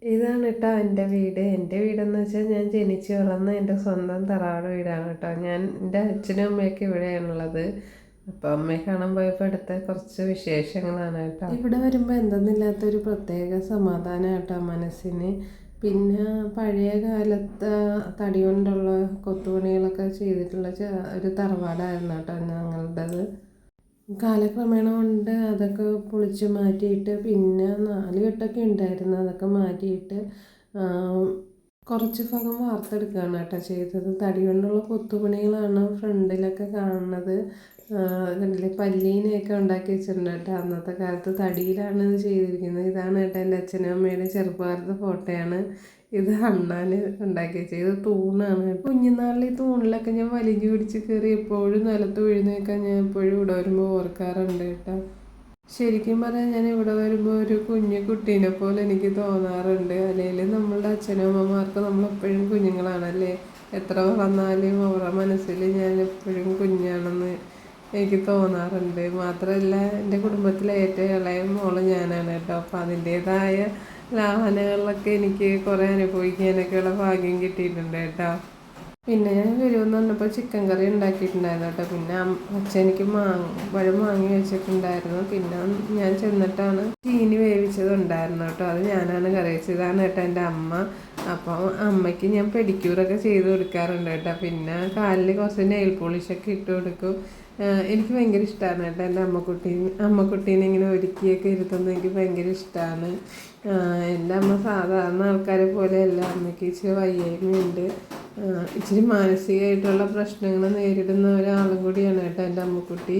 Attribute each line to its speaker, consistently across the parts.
Speaker 1: ഇതാണ് കേട്ടോ എൻ്റെ വീട്. എൻ്റെ വീടെന്ന് വെച്ചാൽ ഞാൻ ജനിച്ച് വളർന്ന എൻ്റെ സ്വന്തം തറവാട് വീടാണ് കേട്ടോ. എൻ്റെ അച്ഛനും അമ്മയൊക്കെ ഇവിടെയാണുള്ളത്. അപ്പോൾ അമ്മയെ കാണാൻ പോയപ്പോൾ അടുത്ത കുറച്ച് വിശേഷങ്ങളാണ് കേട്ടോ. ഇവിടെ വരുമ്പോൾ എന്തെന്നില്ലാത്തൊരു പ്രത്യേക സമാധാനം കേട്ടോ മനസ്സിന്. പിന്നെ പഴയ കാലത്ത് തടി കൊണ്ടുള്ള കൊത്തുപണികളൊക്കെ ചെയ്തിട്ടുള്ള ഒരു തറവാടായിരുന്നു കേട്ടോ ഞങ്ങളുടേത്. കാലക്രമേണ കൊണ്ട് അതൊക്കെ പൊളിച്ച് മാറ്റിയിട്ട് പിന്നെ 4 കെട്ടൊക്കെ ഉണ്ടായിരുന്നു, അതൊക്കെ മാറ്റിയിട്ട് കുറച്ച് ഭാഗം വാർത്തെടുക്കുകയാണ് കേട്ടോ ചെയ്തത്. തടി കൊണ്ടുള്ള കൊത്തുപണികളാണ് ഫ്രണ്ടിലൊക്കെ കാണുന്നത്. കണ്ടില്ലേ, പല്ലീനെയൊക്കെ ഉണ്ടാക്കി വെച്ചിട്ടുണ്ട് കേട്ടോ. അന്നത്തെ കാലത്ത് തടിയിലാണ് ഇത് ചെയ്തിരിക്കുന്നത്. ഇതാണ് കേട്ടോ എൻ്റെ അച്ഛനും അമ്മയുടെ ചെറുപ്പകാലത്തെ ഫോട്ടോയാണ്. ഇത് അണ്ണാൻ ഉണ്ടാക്കി വെച്ചത്. ഇത് തൂണാണ്. കുഞ്ഞുനാളിൽ ഈ തൂണിലൊക്കെ ഞാൻ വലിഞ്ഞു പിടിച്ച് കയറി എപ്പോഴും നിലത്ത് വീഴുന്നതൊക്കെ ഞാൻ എപ്പോഴും ഇവിടെ വരുമ്പോൾ ഓർക്കാറുണ്ട് കേട്ടോ. ശരിക്കും പറഞ്ഞാൽ ഞാൻ ഇവിടെ വരുമ്പോൾ ഒരു കുഞ്ഞു കുട്ടീനെ പോലെ എനിക്ക് തോന്നാറുണ്ട്. അല്ലെങ്കിൽ നമ്മളുടെ അച്ഛനും അമ്മമാർക്ക് നമ്മളെപ്പോഴും കുഞ്ഞുങ്ങളാണല്ലേ. എത്ര വളർന്നാലും അവരുടെ മനസ്സിൽ ഞാൻ എപ്പോഴും കുഞ്ഞാണെന്ന് എനിക്ക് തോന്നാറുണ്ട്. മാത്രമല്ല എൻ്റെ കുടുംബത്തിലെ ഏറ്റവും ഇളയ മോള് ഞാനാണ് കേട്ടോ. അപ്പോൾ അതിൻ്റേതായ ലാഹനകളിലൊക്കെ എനിക്ക് കുറേ അനുഭവിക്കാനൊക്കെയുള്ള ഭാഗ്യം കിട്ടിയിട്ടുണ്ട് കേട്ടോ. പിന്നെ ഞാൻ വരുമെന്ന് പറഞ്ഞപ്പോൾ ചിക്കൻ കറി ഉണ്ടാക്കിയിട്ടുണ്ടായിരുന്നു കേട്ടോ. പിന്നെ അച്ഛൻ എനിക്ക് പഴം വാങ്ങി വെച്ചിട്ടുണ്ടായിരുന്നു. പിന്നെ ഞാൻ ചെന്നിട്ടാണ് ചീനി വേവിച്ചതുണ്ടായിരുന്നു കേട്ടോ. അത് ഞാനാണ് കറി വെച്ചത്. ഇതാണ് കേട്ടോ എൻ്റെ അമ്മ. അപ്പം അമ്മയ്ക്ക് ഞാൻ പെഡിക്യൂറൊക്കെ ചെയ്ത് കൊടുക്കാറുണ്ട് കേട്ടോ. പിന്നെ കാലിൽ കുറച്ച് നെയിൽ പോളിഷൊക്കെ ഇട്ട് കൊടുക്കും. എനിക്ക് ഭയങ്കര ഇഷ്ടമാണ് കേട്ടോ എൻ്റെ അമ്മക്കുട്ടീനെ ഇങ്ങനെ ഒരുക്കിയൊക്കെ ഇരുത്തുന്നത് എനിക്ക് ഭയങ്കര ഇഷ്ടമാണ്. എൻ്റെ അമ്മ സാധാരണ ആൾക്കാരെ പോലെയല്ല. അമ്മയ്ക്ക് ഇച്ചിരി വയ്യായ്മയുണ്ട്. ഇച്ചിരി മാനസികമായിട്ടുള്ള പ്രശ്നങ്ങൾ നേരിടുന്ന ഒരാളും കൂടിയാണ് കേട്ടോ എൻ്റെ അമ്മക്കുട്ടി.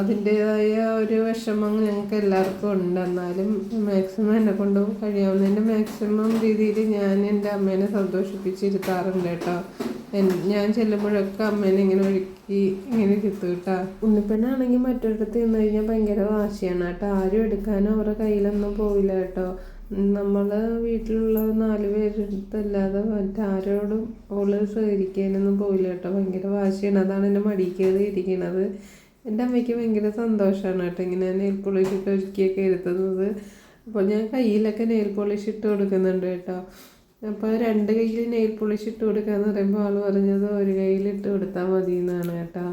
Speaker 1: അതിൻ്റേതായ ഒരു വിഷമം ഞങ്ങൾക്ക് എല്ലാവർക്കും ഉണ്ട്. എന്നാലും മാക്സിമം എന്നെ കൊണ്ട് കഴിയാവുന്നതിൻ്റെ മാക്സിമം രീതിയിൽ ഞാൻ എൻ്റെ അമ്മേനെ സന്തോഷിപ്പിച്ചിരുത്താറുണ്ട് കേട്ടോ. ഞാൻ ചെല്ലുമ്പോഴൊക്കെ അമ്മേനെ ഇങ്ങനെ ഒരുക്കി ഇങ്ങനെ ഇരുത്തു കേട്ടോ. ഉണ്ണിപ്പെണ്ണാണെങ്കിൽ മറ്റൊരിടത്ത് നിന്ന് കഴിഞ്ഞാൽ ഭയങ്കര വാശിയാണ് കേട്ടോ. ആരും എടുക്കാനോ അവരുടെ കയ്യിലൊന്നും പോവില്ല കേട്ടോ. നമ്മൾ വീട്ടിലുള്ള 4 പേരെടുത്തല്ലാതെ മറ്റാരോടും അവള് സഹകരിക്കാനൊന്നും പോവില്ല കേട്ടോ. ഭയങ്കര വാശിയാണ്. അതാണ് എൻ്റെ മടിയിൽ കയറി ഇരിക്കുന്നത്. എൻ്റെ അമ്മയ്ക്ക് ഭയങ്കര സന്തോഷമാണ് കേട്ടോ ഇങ്ങനെ നെയിൽ പോളിഷ് ഇട്ട് ഒരുക്കിയൊക്കെ ഇരുത്തുന്നത്. അപ്പോൾ ഞാൻ കയ്യിലൊക്കെ നെയിൽ പോളിഷ് ഇട്ട് കൊടുക്കുന്നുണ്ട് കേട്ടോ. അപ്പോൾ 2 കയ്യിൽ നെയിൽ പോളിഷ് ഇട്ട് കൊടുക്കാമെന്ന് പറയുമ്പോൾ ആൾ പറഞ്ഞത് 1 കയ്യിലിട്ട് കൊടുത്താൽ മതി എന്നാണ് കേട്ടോ.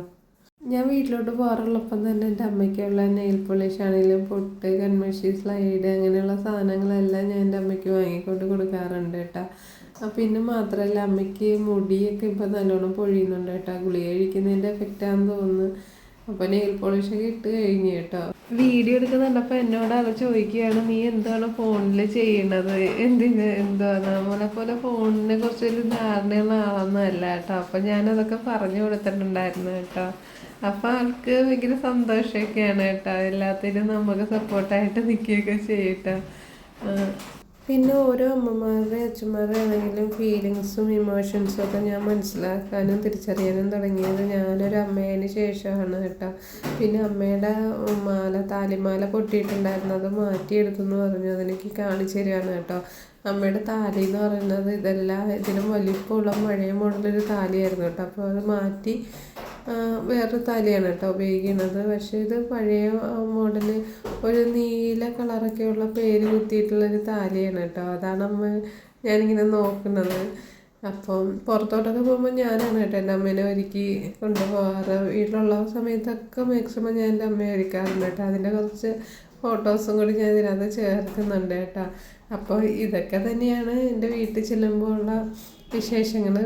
Speaker 1: ഞാൻ വീട്ടിലോട്ട് പോകാറുള്ളപ്പം തന്നെ എൻ്റെ അമ്മയ്ക്കുള്ള നെയിൽ പോളിഷ് ആണെങ്കിലും പൊട്ട്, കൺമഷി, സ്ലൈഡ് അങ്ങനെയുള്ള സാധനങ്ങളെല്ലാം ഞാൻ എൻ്റെ അമ്മയ്ക്ക് വാങ്ങിക്കൊണ്ട് കൊടുക്കാറുണ്ട് കേട്ടോ. പിന്നെ മാത്രമല്ല അമ്മയ്ക്ക് മുടിയൊക്കെ ഇപ്പോൾ നല്ലോണം പൊഴിയുന്നുണ്ട് കേട്ടോ. ഗുളിക കഴിക്കുന്നതിൻ്റെ എഫക്റ്റാണെന്ന് തോന്നുന്നു. അപ്പോൾ നെയിൽ പോളിഷൊക്കെ ഇട്ട് കഴിഞ്ഞു കേട്ടോ. വീഡിയോ എടുക്കുന്നുണ്ടപ്പോൾ എന്നോട് അവർ ചോദിക്കുകയാണ്, നീ എന്താണ് ഫോണിൽ ചെയ്യണത്, എന്താണ് നമ്മളെ പോലെ ഫോണിനെ കുറിച്ചൊരു ധാരണയുള്ള ആളൊന്നുമല്ല കേട്ടോ. അപ്പം ഞാനതൊക്കെ പറഞ്ഞു കൊടുത്തിട്ടുണ്ടായിരുന്നു കേട്ടോ. അപ്പോൾ ആൾക്ക് ഭയങ്കര സന്തോഷമൊക്കെയാണ് കേട്ടോ. എല്ലാത്തിനും നമുക്ക് സപ്പോർട്ടായിട്ട് നിൽക്കുകയൊക്കെ ചെയ്യട്ടോ. പിന്നെ ഓരോ അമ്മമാരുടെ അച്ഛന്മാരുടെ ആണെങ്കിലും ഫീലിങ്സും ഇമോഷൻസും ഒക്കെ ഞാൻ മനസ്സിലാക്കാനും തിരിച്ചറിയാനും തുടങ്ങിയത് ഞാനൊരു അമ്മേന് ശേഷമാണ് കേട്ടോ. പിന്നെ അമ്മയുടെ താലിമാല പൊട്ടിയിട്ടുണ്ടായിരുന്നു, അത് മാറ്റിയെടുത്തു എന്ന് പറഞ്ഞു. അതെനിക്ക് കാണിച്ചു തരികയാണ് കേട്ടോ. അമ്മയുടെ താലി എന്ന് പറയുന്നത് ഇതിലും വലിപ്പമുള്ള പഴയ മോഡലൊരു താലിയായിരുന്നു കേട്ടോ. അപ്പോൾ അത് മാറ്റി വേറൊരു താലിയാണ് കേട്ടോ ഉപയോഗിക്കുന്നത്. പക്ഷേ ഇത് പഴയ മോഡല് ഒരു നീല കളറൊക്കെയുള്ള പേര് കുത്തിയിട്ടുള്ളൊരു താലിയാണ് കേട്ടോ. അതാണ് ഞാനിങ്ങനെ നോക്കുന്നത്. അപ്പം പുറത്തോട്ടൊക്കെ പോകുമ്പോൾ ഞാനാണ് കേട്ടോ എൻ്റെ അമ്മേനെ ഒരുക്കി കൊണ്ടുപോകാറ്. വീട്ടിലുള്ള സമയത്തൊക്കെ മാക്സിമം ഞാൻ എൻ്റെ അമ്മയെ ഒരുക്കാറുണ്ട് കേട്ടോ. അതിൻ്റെ കുറച്ച് ഫോട്ടോസും കൂടി ഞാൻ ഇതിനകത്ത് ചേർക്കുന്നുണ്ട് കേട്ടോ. അപ്പോൾ ഇതൊക്കെ തന്നെയാണ് എൻ്റെ വീട്ടിൽ ചെല്ലുമ്പോൾ ഉള്ള വിശേഷങ്ങൾ.